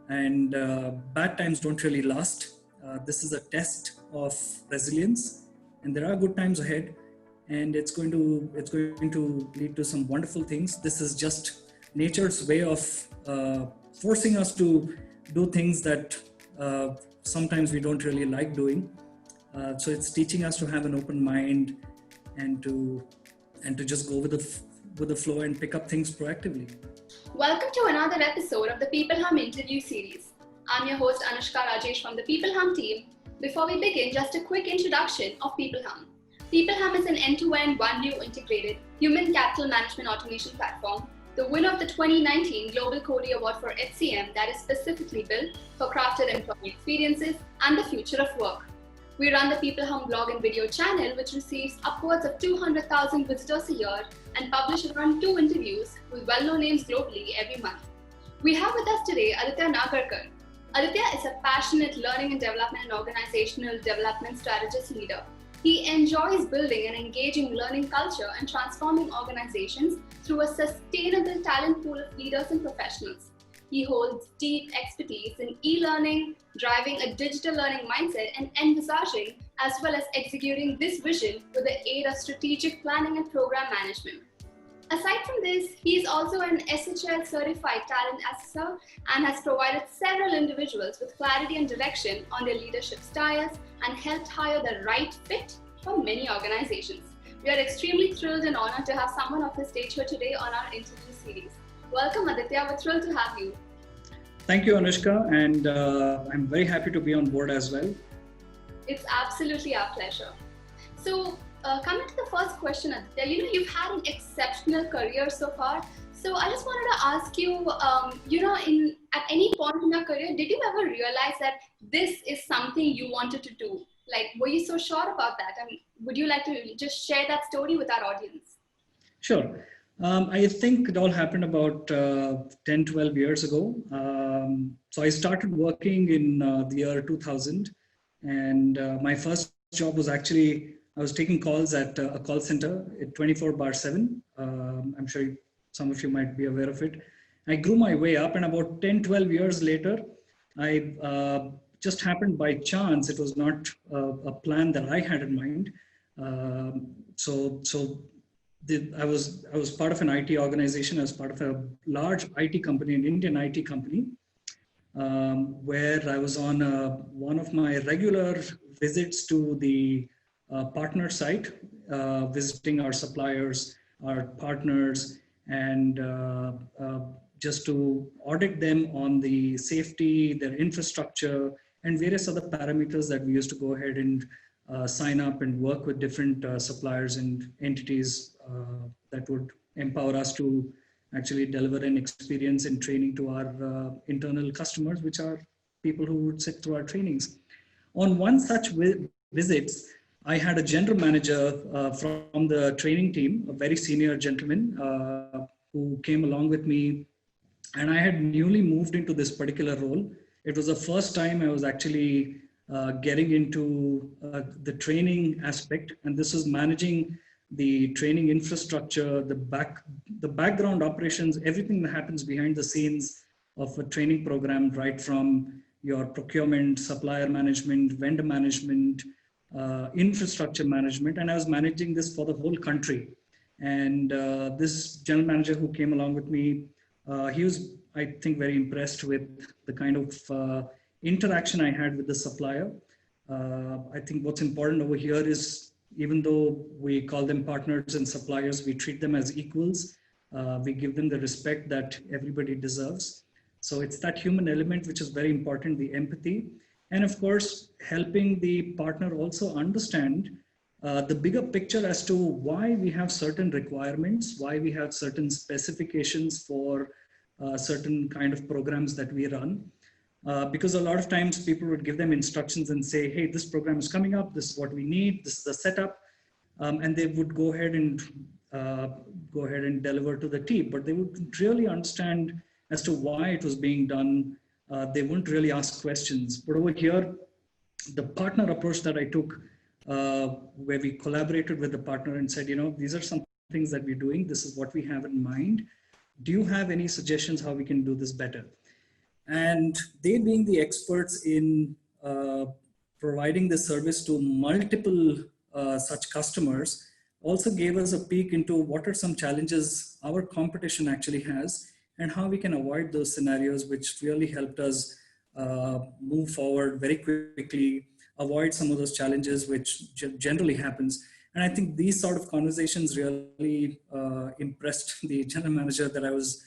and bad times don't really last. This is a test of resilience, and there are good times ahead, and it's going to lead to some wonderful things. This is just nature's way of forcing us to do things that sometimes we don't really like doing. So it's teaching us to have an open mind and to just go with the flow and pick up things proactively. Welcome to another episode of the peopleHum interview series. I'm your host Anushka Rajesh from the peopleHum team. Before we begin, just a quick introduction of peopleHum. peopleHum is an end-to-end one-view integrated human capital management automation platform, the winner of the 2019 Global Coding Award for HCM that is specifically built for crafted employee experiences and the future of work. We run the peopleHum blog and video channel, which receives upwards of 200,000 visitors a year and publish around 2 interviews with well-known names globally every month. We have with us today Aditya Nagarkar. Aditya is a passionate learning and development and organizational development strategist leader. He enjoys building an engaging learning culture and transforming organizations through a sustainable talent pool of leaders and professionals. He holds deep expertise in e-learning, driving a digital learning mindset and envisaging as well as executing this vision with the aid of strategic planning and program management. Aside from this, he is also an SHL certified talent assessor and has provided several individuals with clarity and direction on their leadership styles and helped hire the right fit for many organizations. We are extremely thrilled and honored to have someone of his stage here today on our interview series. Welcome, Aditya. We're thrilled to have you. Thank you, Anushka, and I'm very happy to be on board as well. It's absolutely our pleasure. So, coming to the first question, Aditya, you've had an exceptional career so far. So, I just wanted to ask you, at any point in your career, did you ever realize that this is something you wanted to do? Like, were you so sure about that? And would you like to just share that story with our audience? Sure. I think it all happened about 10, 12 years ago. So I started working in the year 2000, and my first job was actually, I was taking calls at a call center at 24/7. I'm sure some of you might be aware of it. I grew my way up, and about 10, 12 years later, I just happened by chance. It was not a plan that I had in mind. I was part of an IT organization. I was part of a large IT company, an Indian IT company, where I was on one of my regular visits to the partner site, visiting our suppliers, our partners, and just to audit them on the safety, their infrastructure, and various other parameters that we used to go ahead and sign up and work with different suppliers and entities that would empower us to actually deliver an experience and training to our internal customers, which are people who would sit through our trainings. On one such visits, I had a general manager from the training team, a very senior gentleman who came along with me, and I had newly moved into this particular role. It was the first time I was actually getting into the training aspect, and this was managing the training infrastructure, the background operations, everything that happens behind the scenes of a training program, right from your procurement, supplier management, vendor management, infrastructure management, and I was managing this for the whole country. And this general manager who came along with me, he was, I think, very impressed with the kind of interaction I had with the supplier. I think what's important over here is, even though we call them partners and suppliers, we treat them as equals. We give them the respect that everybody deserves. So it's that human element which is very important, the empathy. And of course, helping the partner also understand the bigger picture as to why we have certain requirements, why we have certain specifications for certain kind of programs that we run. Because a lot of times people would give them instructions and say, hey, this program is coming up, this is what we need, this is the setup. And they would go ahead and deliver to the team, but they wouldn't really understand as to why it was being done. They wouldn't really ask questions. But over here, the partner approach that I took, where we collaborated with the partner and said, these are some things that we're doing, this is what we have in mind. Do you have any suggestions how we can do this better? And they being the experts in providing the service to multiple such customers also gave us a peek into what are some challenges our competition actually has and how we can avoid those scenarios, which really helped us move forward very quickly, avoid some of those challenges which generally happens. And I think these sort of conversations really impressed the general manager that I was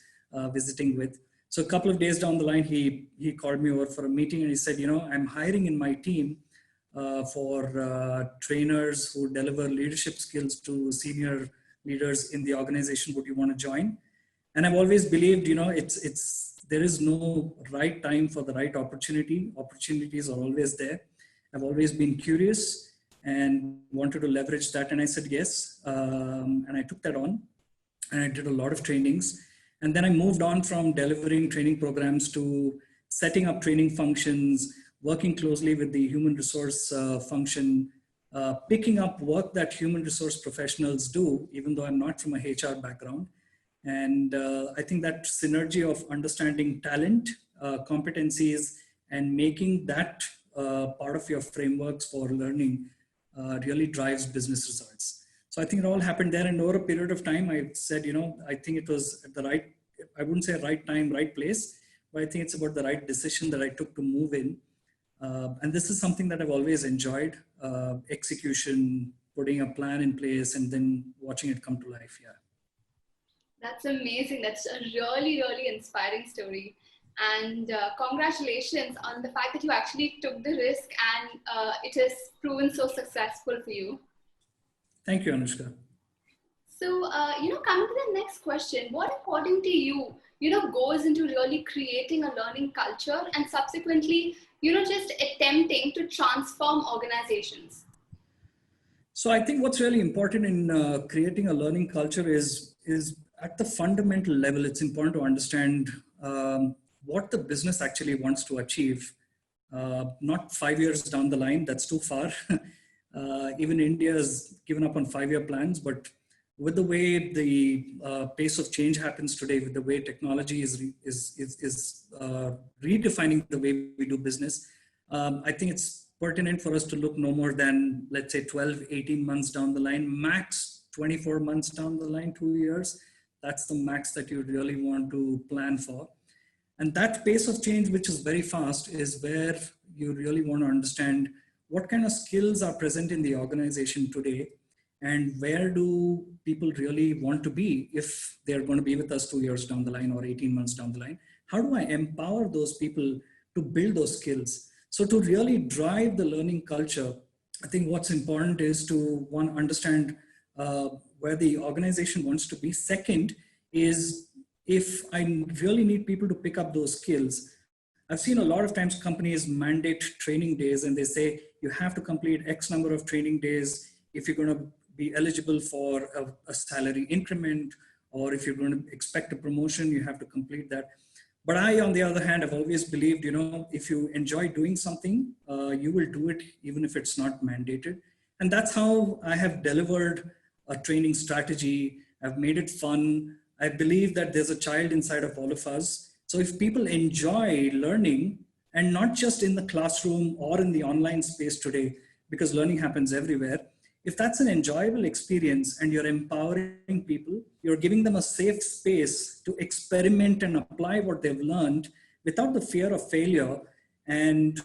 visiting with. So a couple of days down the line, he called me over for a meeting and he said, you know, I'm hiring in my team for trainers who deliver leadership skills to senior leaders in the organization. Would you want to join? And I've always believed, you know, there is no right time for the right opportunity. Opportunities are always there. I've always been curious and wanted to leverage that. And I said yes. And I took that on and I did a lot of trainings. And then I moved on from delivering training programs to setting up training functions, working closely with the human resource function, picking up work that human resource professionals do, even though I'm not from a HR background. And I think that synergy of understanding talent, competencies, and making that part of your frameworks for learning really drives business results. So I think it all happened there, and over a period of time, I said, you know, I think it was at the right, I wouldn't say right time, right place, but I think it's about the right decision that I took to move in. And this is something that I've always enjoyed, execution, putting a plan in place, and then watching it come to life, yeah. That's amazing. That's a really, really inspiring story. And congratulations on the fact that you actually took the risk and it has proven so successful for you. Thank you, Anushka. So, you know, coming to the next question, what according to you, you know, goes into really creating a learning culture and subsequently, you know, just attempting to transform organizations? So I think what's really important in creating a learning culture is at the fundamental level, it's important to understand what the business actually wants to achieve. Not 5 years down the line, that's too far. Even India has given up on 5-year plans, but with the way the pace of change happens today, with the way technology is redefining the way we do business, I think it's pertinent for us to look no more than, let's say, 12, 18 months down the line, max 24 months down the line, 2 years. That's the max that you really want to plan for. And that pace of change, which is very fast, is where you really want to understand what kind of skills are present in the organization today and where do people really want to be if they're going to be with us 2 years down the line or 18 months down the line. How do I empower those people to build those skills? So to really drive the learning culture, I think what's important is to, one, understand where the organization wants to be. Second is, if I really need people to pick up those skills, I've seen a lot of times companies mandate training days and they say you have to complete X number of training days if you're going to be eligible for a salary increment, or if you're going to expect a promotion, you have to complete that. But I, on the other hand, have always believed, you know, if you enjoy doing something, you will do it even if it's not mandated. And that's how I have delivered a training strategy. I've made it fun. I believe that there's a child inside of all of us. So if people enjoy learning, and not just in the classroom or in the online space today, because learning happens everywhere, if that's an enjoyable experience and you're empowering people, you're giving them a safe space to experiment and apply what they've learned without the fear of failure. And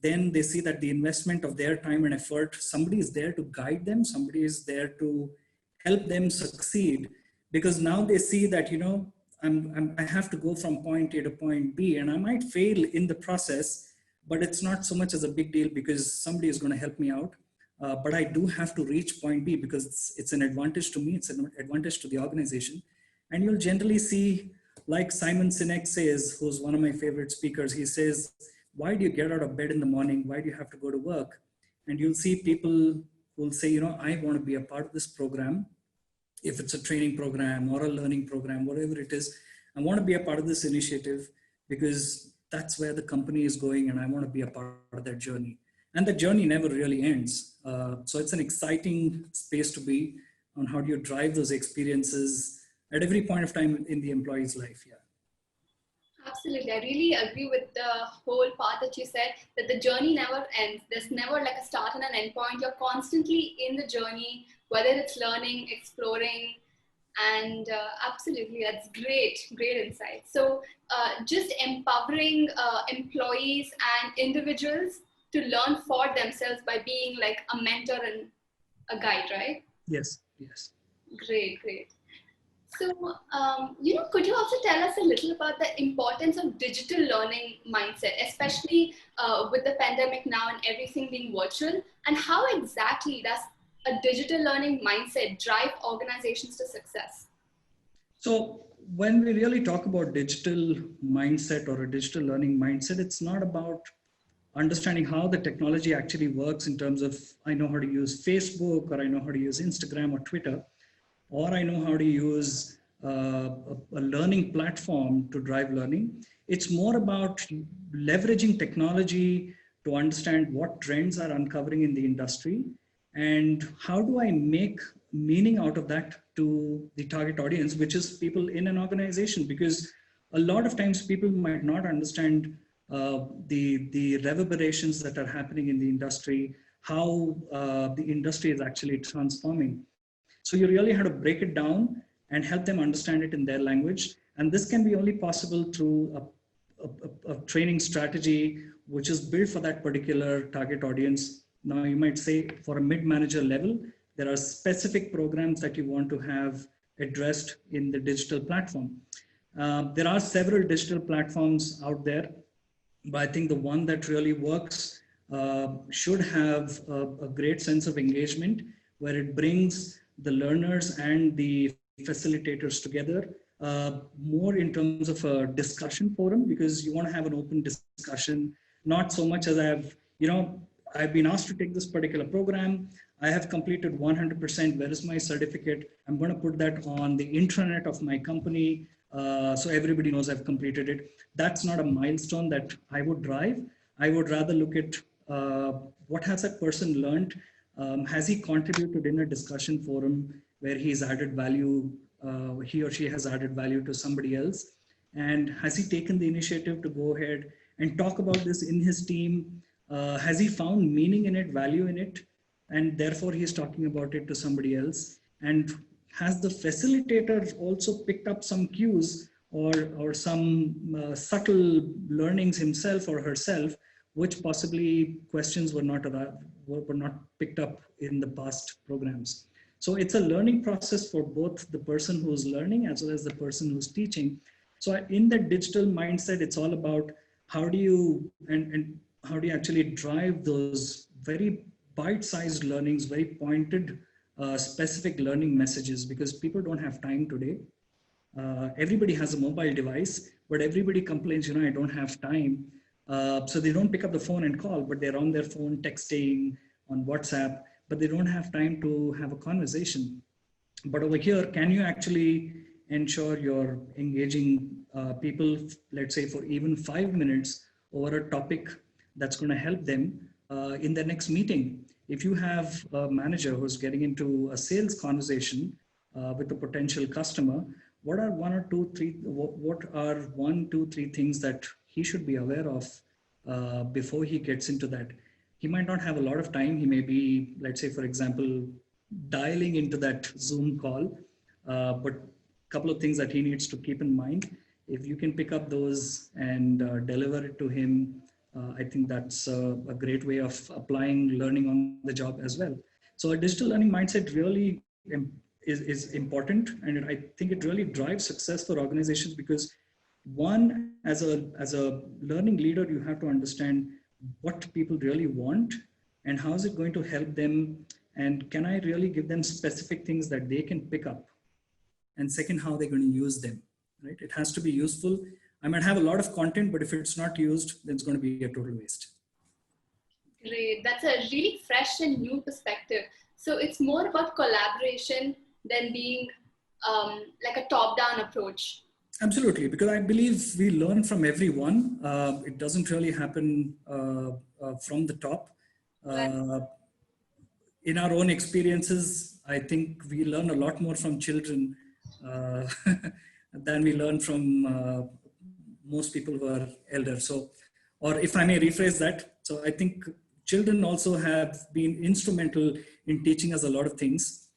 then they see that the investment of their time and effort, somebody is there to guide them, somebody is there to help them succeed. Because now they see that, you know, I have to go from point A to point B, and I might fail in the process, but it's not so much as a big deal because somebody is going to help me out. But I do have to reach point B because it's an advantage to me, it's an advantage to the organization. And you'll generally see, like Simon Sinek says, who's one of my favorite speakers, he says, why do you get out of bed in the morning? Why do you have to go to work? And you'll see people who will say, you know, I want to be a part of this program. If it's a training program or a learning program, whatever it is, I want to be a part of this initiative because that's where the company is going and I want to be a part of that journey. And the journey never really ends. So it's an exciting space to be on how do you drive those experiences at every point of time in the employee's life. Yeah. Absolutely. I really agree with the whole part that you said, that the journey never ends. There's never like a start and an end point. You're constantly in the journey, whether it's learning, exploring, and absolutely, that's great, great insight. So, just empowering employees and individuals to learn for themselves by being like a mentor and a guide, right? Yes, yes. Great, great. So, could you also tell us a little about the importance of digital learning mindset, especially with the pandemic now and everything being virtual, and how exactly does a digital learning mindset drive organizations to success? So when we really talk about digital mindset or a digital learning mindset, it's not about understanding how the technology actually works in terms of I know how to use Facebook, or I know how to use Instagram or Twitter, or I know how to use a learning platform to drive learning. It's more about leveraging technology to understand what trends are uncovering in the industry and how do I make meaning out of that to the target audience, which is people in an organization. Because a lot of times people might not understand the reverberations that are happening in the industry, how the industry is actually transforming. So you really have to break it down and help them understand it in their language. And this can be only possible through a training strategy which is built for that particular target audience. Now you might say for a mid-manager level, there are specific programs that you want to have addressed in the digital platform. There are several digital platforms out there, but I think the one that really works should have a great sense of engagement where it brings the learners and the facilitators together, more in terms of a discussion forum, because you want to have an open discussion, not so much as I've been asked to take this particular program. I have completed 100%. Where is my certificate? I'm going to put that on the intranet of my company. So everybody knows I've completed it. That's not a milestone that I would drive. I would rather look at what has that person learned? Has he contributed in a discussion forum where he's added value, he or she has added value to somebody else? And has he taken the initiative to go ahead and talk about this in his team? Has he found meaning in it, value in it? And therefore he's talking about it to somebody else? And has the facilitator also picked up some cues or some subtle learnings himself or herself, which possibly questions were not picked up in the past programs? So it's a learning process for both the person who's learning as well as the person who's teaching. So in the digital mindset, it's all about how do you and how do you actually drive those very bite-sized learnings, very pointed, specific learning messages, because people don't have time today. Everybody has a mobile device, but everybody complains, I don't have time. So they don't pick up the phone and call, but they're on their phone texting on WhatsApp, but they don't have time to have a conversation. But over here, can you actually ensure you're engaging people, let's say for even 5 minutes over a topic that's going to help them in the next meeting? If you have a manager who's getting into a sales conversation with a potential customer, what are one, two, three things that he should be aware of before he gets into that? He might not have a lot of time. He may be, let's say, for example, dialing into that Zoom call, but a couple of things that he needs to keep in mind. If you can pick up those and deliver it to him, I think that's a great way of applying learning on the job as well. So a digital learning mindset really is important, and I think it really drives success for organizations, because one, as a learning leader, you have to understand what people really want and how is it going to help them, and can I really give them specific things that they can pick up, and second, how they're going to use them, right? It has to be useful. I might have a lot of content, but if it's not used, then it's going to be a total waste. Great. That's a really fresh and new perspective. So it's more about collaboration than being like a top-down approach. Absolutely, because I believe we learn from everyone. It doesn't really happen from the top. In our own experiences, I think we learn a lot more from children than we learn from most people who are elder. So, or if I may rephrase that, so I think children also have been instrumental in teaching us a lot of things.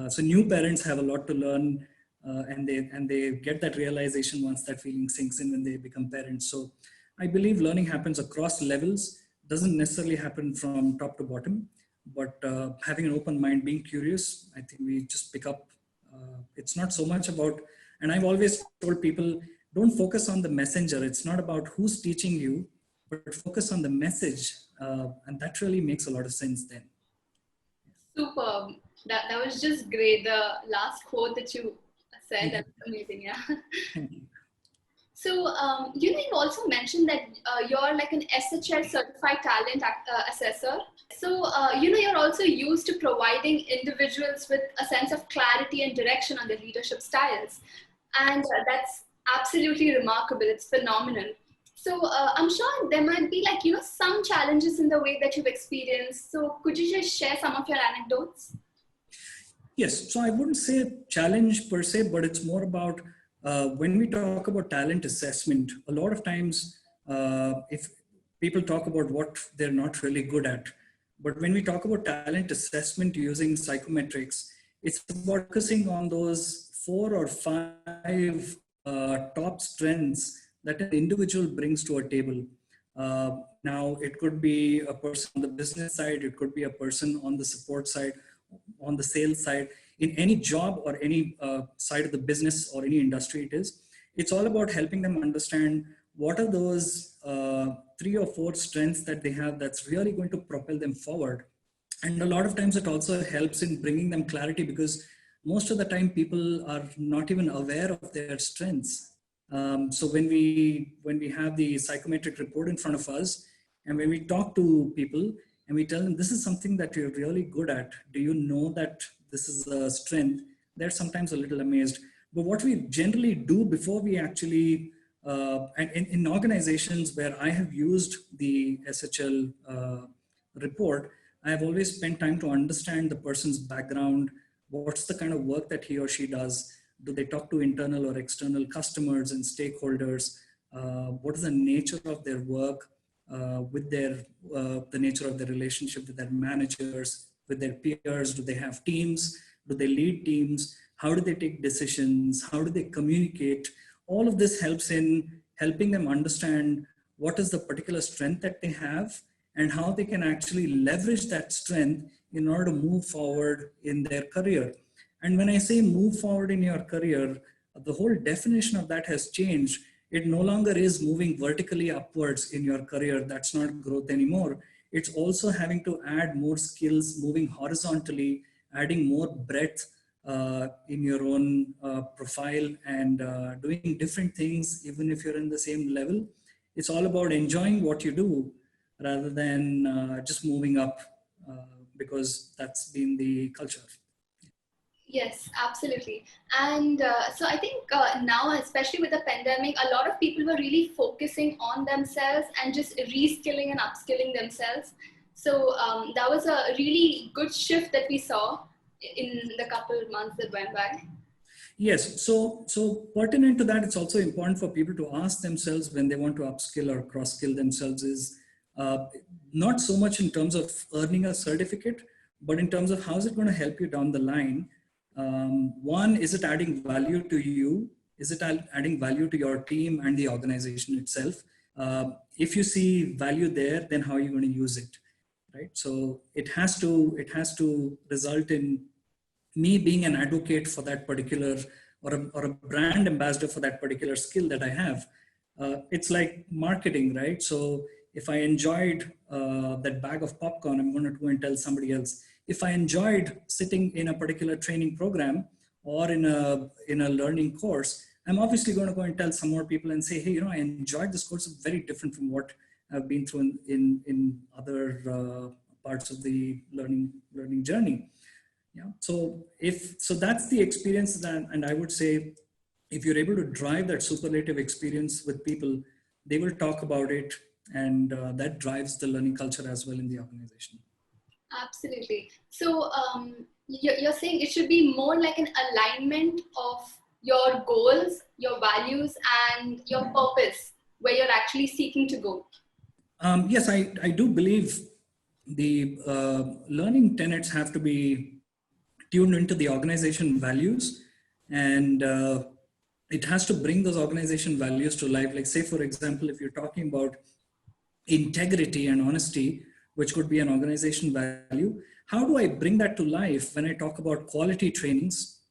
So new parents have a lot to learn, and they get that realization once that feeling sinks in when they become parents. So I believe learning happens across levels, doesn't necessarily happen from top to bottom, but having an open mind, being curious, I think we just pick up. It's not so much about, and I've always told people, don't focus on the messenger. It's not about who's teaching you, but focus on the message. And that really makes a lot of sense then. Superb. That was just great. The last quote that you said, that was amazing. Yeah. Thank you. So, you also mentioned that you're like an SHL certified talent assessor. So, you're also used to providing individuals with a sense of clarity and direction on their leadership styles. And that's absolutely remarkable. It's phenomenal. So, I'm sure there might be some challenges in the way that you've experienced. So, could you just share some of your anecdotes? Yes. So I wouldn't say a challenge per se, but it's more about when we talk about talent assessment, a lot of times, if people talk about what they're not really good at, but when we talk about talent assessment using psychometrics, it's about focusing on those 4 or 5 top strengths that an individual brings to a table. Now, it could be a person on the business side, it could be a person on the support side, on the sales side, in any job or any side of the business or any industry it is. It's all about helping them understand what are those 3 or 4 strengths that they have that's really going to propel them forward. And a lot of times it also helps in bringing them clarity, because most of the time people are not even aware of their strengths. So when we have the psychometric report in front of us, and when we talk to people and we tell them, this is something that you're really good at, do you know that this is a strength? They're sometimes a little amazed. But what we generally do before we actually, and in organizations where I have used the SHL report, I have always spent time to understand the person's background. What's the kind of work that he or she does? Do they talk to internal or external customers and stakeholders? What is the nature of their work? With the nature of their relationship with their managers, with their peers? Do they have teams? Do they lead teams? How do they take decisions? How do they communicate? All of this helps in helping them understand what is the particular strength that they have and how they can actually leverage that strength in order to move forward in their career. And when I say move forward in your career, the whole definition of that has changed. It no longer is moving vertically upwards in your career. That's not growth anymore. It's also having to add more skills, moving horizontally, adding more breadth in your own profile, and doing different things, even if you're in the same level. It's all about enjoying what you do rather than just moving up because that's been the culture. Yes, absolutely. And so I think now, especially with the pandemic, a lot of people were really focusing on themselves and just reskilling and upskilling themselves. So that was a really good shift that we saw in the couple of months that went by. Yes, so pertinent to that, it's also important for people to ask themselves when they want to upskill or cross-skill themselves is not so much in terms of earning a certificate, but in terms of how is it going to help you down the line. One, is it adding value to you? Is it adding value to your team and the organization itself? If you see value there, then how are you going to use it, right? So it has to result in me being an advocate for that particular, or a brand ambassador for that particular skill that I have. It's like marketing, right? So if I enjoyed that bag of popcorn, I'm going to go and tell somebody else. If I enjoyed sitting in a particular training program or in a learning course, I'm obviously going to go and tell some more people and say, hey, I enjoyed this course. It's very different from what I've been through in other parts of the learning journey. Yeah. So that's the experience that, and I would say, if you're able to drive that superlative experience with people, they will talk about it, and that drives the learning culture as well in the organization. Absolutely. So you're saying it should be more like an alignment of your goals, your values, and your purpose, where you're actually seeking to go? Yes, I do believe the learning tenets have to be tuned into the organization values, and it has to bring those organization values to life. Like, say, for example, if you're talking about integrity and honesty, which could be an organization value, how do I bring that to life when I talk about quality trainings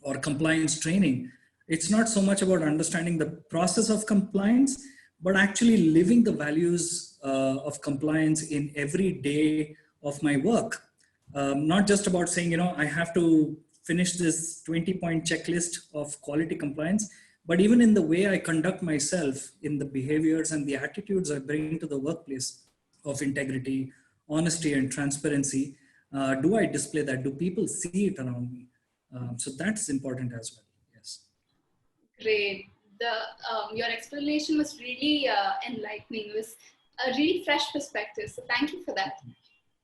or compliance training? It's not so much about understanding the process of compliance, but actually living the values of compliance in every day of my work. Not just about saying, I have to finish this 20-point checklist of quality compliance, but even in the way I conduct myself, in the behaviors and the attitudes I bring to the workplace of integrity, honesty, and transparency. Do I display that? Do people see it around me? So that's important as well. Yes. Great. Your explanation was really enlightening. It was a really fresh perspective. So thank you for that.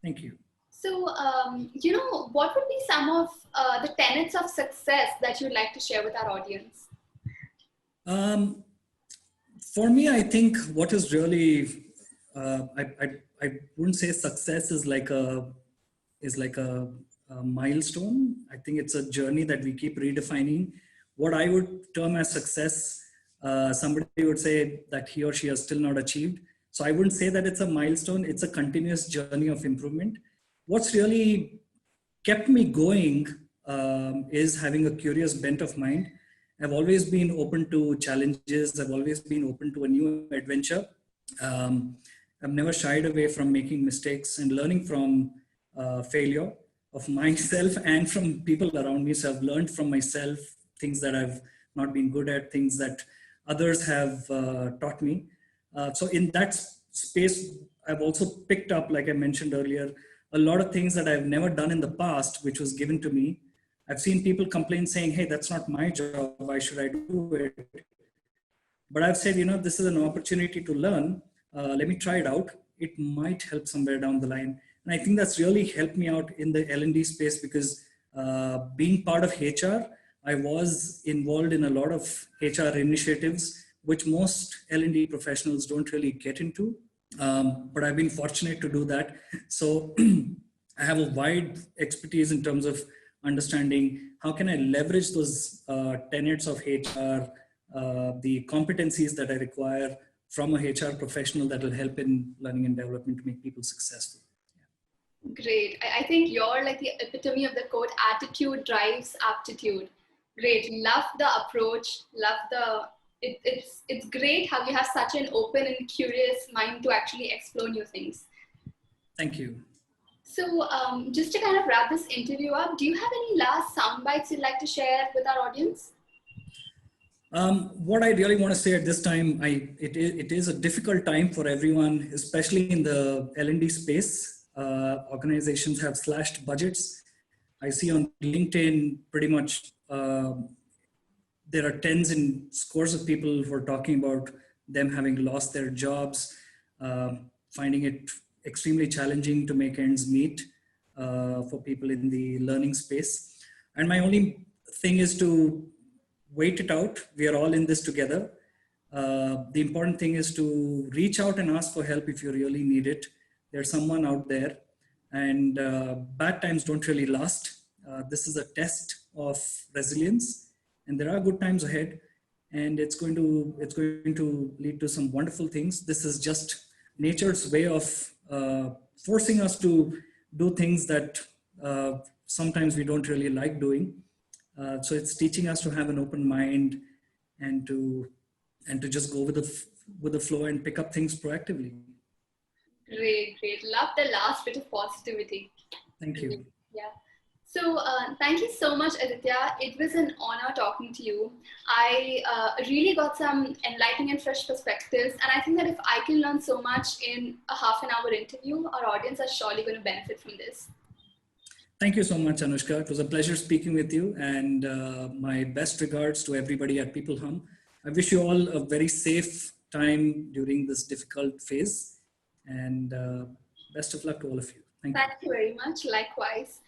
Thank you. So, what would be some of the tenets of success that you'd like to share with our audience? For me, I think what is really, I wouldn't say success is like a milestone. I think it's a journey that we keep redefining. What I would term as success, somebody would say that he or she has still not achieved. So I wouldn't say that it's a milestone. It's a continuous journey of improvement. What's really kept me going is having a curious bent of mind. I've always been open to challenges. I've always been open to a new adventure. I've never shied away from making mistakes and learning from failure of myself and from people around me. So I've learned from myself things that I've not been good at, things that others have taught me. So in that space, I've also picked up, like I mentioned earlier, a lot of things that I've never done in the past, which was given to me. I've seen people complain saying, hey, that's not my job. Why should I do it? But I've said, this is an opportunity to learn. Let me try it out. It might help somewhere down the line. And I think that's really helped me out in the L&D space because being part of HR, I was involved in a lot of HR initiatives, which most L&D professionals don't really get into. But I've been fortunate to do that. So I have a wide expertise in terms of understanding how can I leverage those tenets of HR, the competencies that I require from a HR professional that will help in learning and development to make people successful. Yeah. Great. I think you're like the epitome of the quote, attitude drives aptitude. Great. Love the approach. Love the... It's great how you have such an open and curious mind to actually explore new things. Thank you. So just to kind of wrap this interview up, do you have any last sound bites you'd like to share with our audience? What I really want to say at this time, it is a difficult time for everyone, especially in the L&D space. Organizations have slashed budgets. I see on LinkedIn pretty much there are tens and scores of people who are talking about them having lost their jobs, finding it extremely challenging to make ends meet for people in the learning space. And my only thing is to wait it out. We are all in this together. The important thing is to reach out and ask for help if you really need it. There's someone out there, and bad times don't really last. This is a test of resilience. And there are good times ahead, and it's going to lead to some wonderful things. This is just nature's way of forcing us to do things that sometimes we don't really like doing. So it's teaching us to have an open mind and to just go with the flow and pick up things proactively. Great. Love the last bit of positivity. Thank you. Yeah. So thank you so much, Aditya. It was an honor talking to you. I really got some enlightening and fresh perspectives. And I think that if I can learn so much in a half-an-hour interview, our audience are surely going to benefit from this. Thank you so much, Anushka. It was a pleasure speaking with you, and my best regards to everybody at peopleHum. I wish you all a very safe time during this difficult phase, and best of luck to all of you. Thank you very much. Likewise.